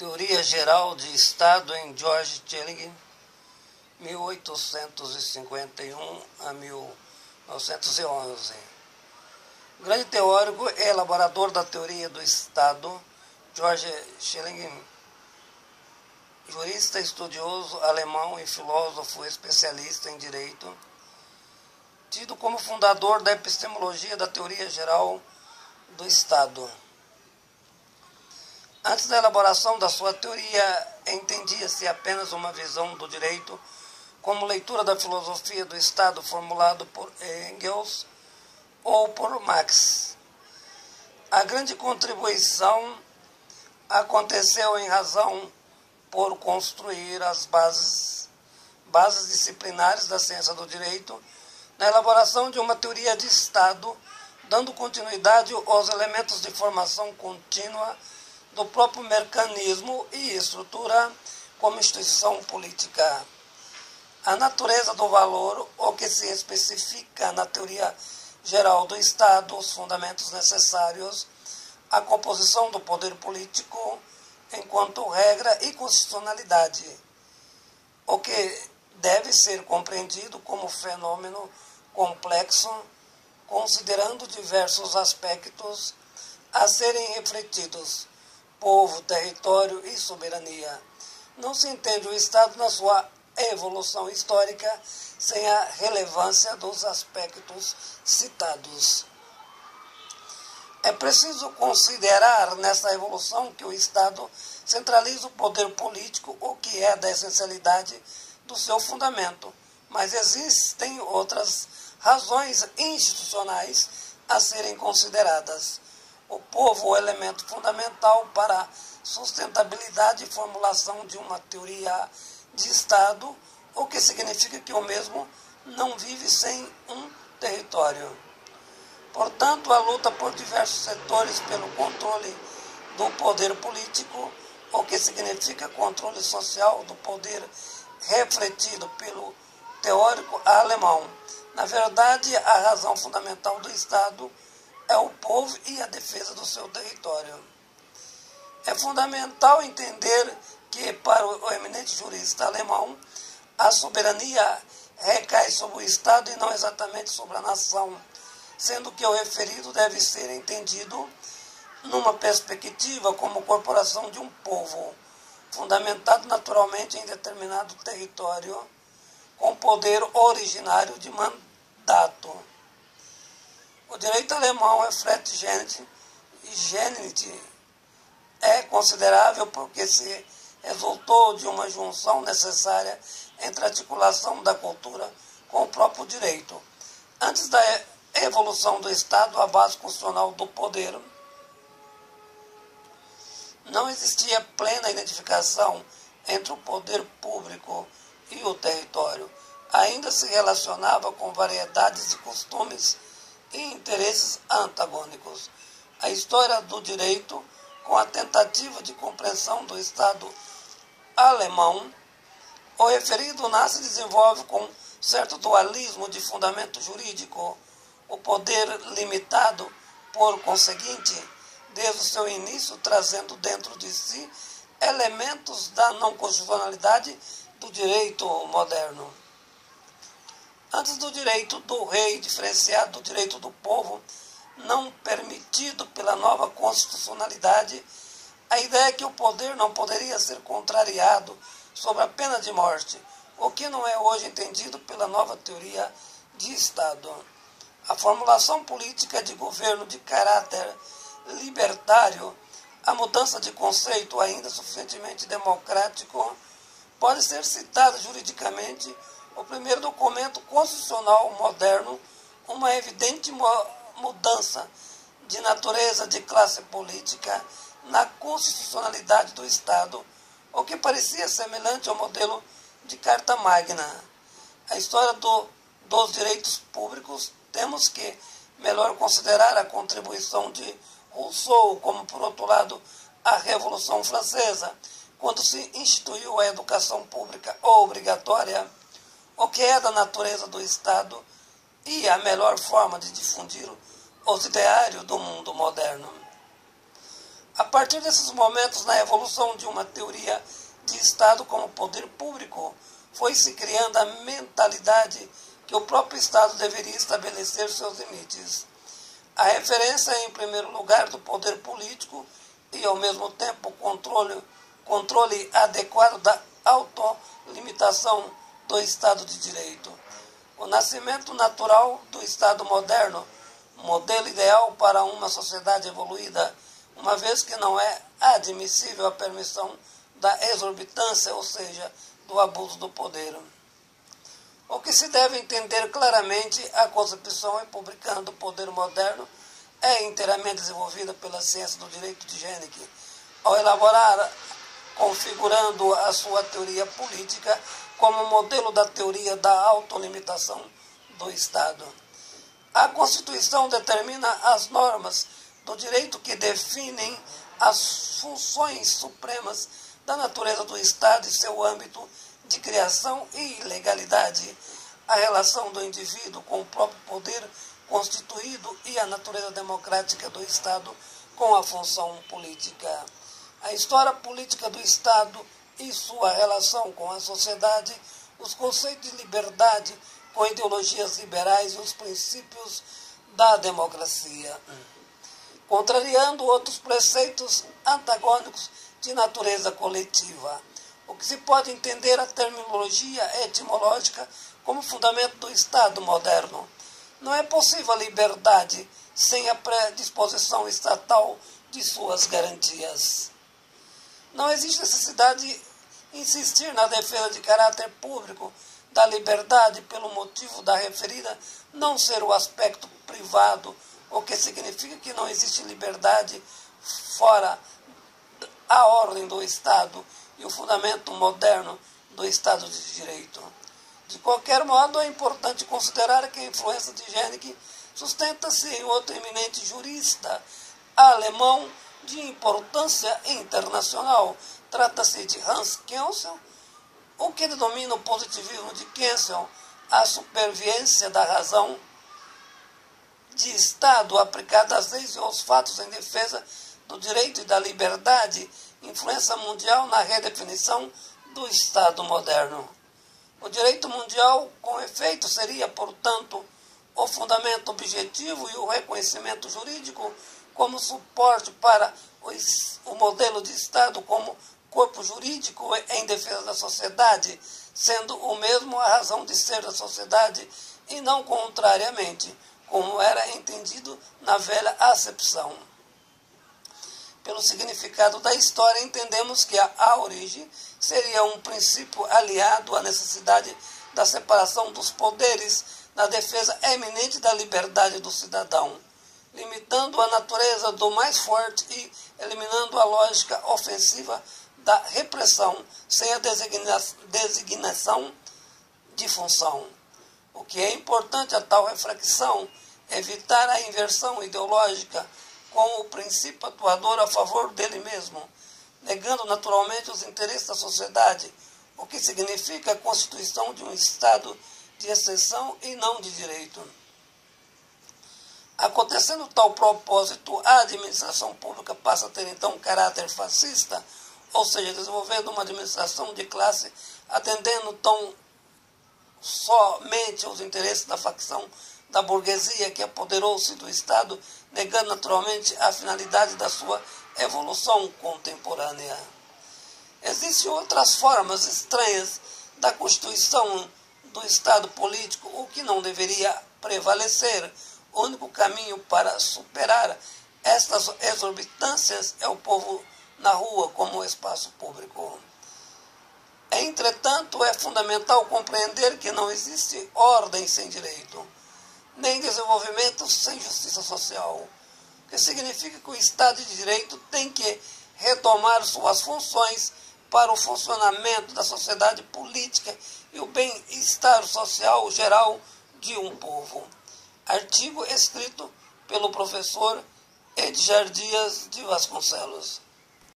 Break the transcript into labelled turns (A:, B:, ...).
A: Teoria Geral de Estado em George Schelling, 1851 a 1911. Grande teórico e elaborador da teoria do Estado, George Schelling, jurista, estudioso alemão e filósofo especialista em direito, tido como fundador da epistemologia da teoria geral do Estado. Antes da elaboração da sua teoria, entendia-se apenas uma visão do direito como leitura da filosofia do Estado formulado por Engels ou por Marx. A grande contribuição aconteceu em razão por construir as bases disciplinares da ciência do direito na elaboração de uma teoria de Estado, dando continuidade aos elementos de formação contínua do próprio mecanismo e estrutura como instituição política. A natureza do valor, o que se especifica na teoria geral do Estado, os fundamentos necessários, a composição do poder político enquanto regra e constitucionalidade, o que deve ser compreendido como fenômeno complexo, considerando diversos aspectos a serem refletidos: povo, território e soberania. Não se entende o Estado na sua evolução histórica sem a relevância dos aspectos citados. É preciso considerar nessa evolução que o Estado centraliza o poder político, o que é da essencialidade do seu fundamento, mas existem outras razões institucionais a serem consideradas. O povo, o elemento fundamental para a sustentabilidade e formulação de uma teoria de Estado, o que significa que o mesmo não vive sem um território. Portanto, a luta por diversos setores pelo controle do poder político, o que significa controle social do poder refletido pelo teórico alemão. Na verdade, a razão fundamental do Estado é o povo e a defesa do seu território. É fundamental entender que, para o eminente jurista alemão, a soberania recai sobre o Estado e não exatamente sobre a nação, sendo que o referido deve ser entendido numa perspectiva como corporação de um povo, fundamentado naturalmente em determinado território, com poder originário de mandato. O direito alemão reflete Gênite é considerável porque se resultou de uma junção necessária entre a articulação da cultura com o próprio direito. Antes da evolução do Estado, a base constitucional do poder, não existia plena identificação entre o poder público e o território. Ainda se relacionava com variedades de costumes e interesses antagônicos. A história do direito, com a tentativa de compreensão do Estado alemão, o referido nasce e desenvolve com certo dualismo de fundamento jurídico. O poder limitado, por conseguinte, desde o seu início, trazendo dentro de si elementos da não constitucionalidade do direito moderno. Antes do direito do rei, diferenciado do direito do povo, não permitido pela nova constitucionalidade, a ideia é que o poder não poderia ser contrariado sob a pena de morte, o que não é hoje entendido pela nova teoria de Estado. A formulação política de governo de caráter libertário, a mudança de conceito ainda suficientemente democrático, pode ser citada juridicamente o primeiro documento constitucional moderno, uma evidente mudança de natureza de classe política na constitucionalidade do Estado, o que parecia semelhante ao modelo de Carta Magna. A história dos direitos públicos, temos que melhor considerar a contribuição de Rousseau, como, por outro lado, a Revolução Francesa, quando se instituiu a educação pública obrigatória, o que é da natureza do Estado e a melhor forma de difundir os ideários do mundo moderno. A partir desses momentos, na evolução de uma teoria de Estado como poder público, foi-se criando a mentalidade que o próprio Estado deveria estabelecer seus limites. A referência é, em primeiro lugar, do poder político e, ao mesmo tempo, controle adequado da autolimitação do Estado de Direito. O nascimento natural do Estado moderno, modelo ideal para uma sociedade evoluída, uma vez que não é admissível a permissão da exorbitância, ou seja, do abuso do poder. O que se deve entender claramente, a concepção republicana do poder moderno é inteiramente desenvolvida pela ciência do direito de Jeneke, ao elaborar, configurando a sua teoria política como modelo da teoria da autolimitação do Estado. A Constituição determina as normas do direito que definem as funções supremas da natureza do Estado e seu âmbito de criação e legalidade, a relação do indivíduo com o próprio poder constituído e a natureza democrática do Estado com a função política. A história política do Estado e sua relação com a sociedade, os conceitos de liberdade com ideologias liberais e os princípios da democracia, contrariando outros preceitos antagônicos de natureza coletiva. O que se pode entender a terminologia etimológica como fundamento do Estado moderno. Não é possível a liberdade sem a predisposição estatal de suas garantias. Não existe necessidade de insistir na defesa de caráter público da liberdade pelo motivo da referida não ser o aspecto privado, o que significa que não existe liberdade fora a ordem do Estado e o fundamento moderno do Estado de Direito. De qualquer modo, é importante considerar que a influência de Jeneke sustenta-se em outro eminente jurista alemão de importância internacional. Trata-se de Hans Kelsen, o que denomina o positivismo de Kelsen a superviência da razão de Estado aplicada às leis e aos fatos em defesa do direito e da liberdade, influência mundial na redefinição do Estado moderno. O direito mundial, com efeito, seria, portanto, o fundamento objetivo e o reconhecimento jurídico como suporte para o modelo de Estado como corpo jurídico em defesa da sociedade, sendo o mesmo a razão de ser da sociedade e não contrariamente, como era entendido na velha acepção. Pelo significado da história, entendemos que a origem seria um princípio aliado à necessidade da separação dos poderes na defesa eminente da liberdade do cidadão, limitando a natureza do mais forte e eliminando a lógica ofensiva da repressão sem a designação de função. O que é importante a tal reflexão é evitar a inversão ideológica com o princípio atuador a favor dele mesmo, negando naturalmente os interesses da sociedade, o que significa a constituição de um Estado de exceção e não de direito. Acontecendo tal propósito, a administração pública passa a ter então caráter fascista, ou seja, desenvolvendo uma administração de classe, atendendo tão somente aos interesses da facção da burguesia que apoderou-se do Estado, negando naturalmente a finalidade da sua evolução contemporânea. Existem outras formas estranhas da constituição do Estado político, o que não deveria prevalecer. O único caminho para superar estas exorbitâncias é o povo na rua como espaço público. Entretanto, é fundamental compreender que não existe ordem sem direito, nem desenvolvimento sem justiça social, o que significa que o Estado de Direito tem que retomar suas funções para o funcionamento da sociedade política e o bem-estar social geral de um povo. Artigo escrito pelo professor Edgar Dias de Vasconcelos.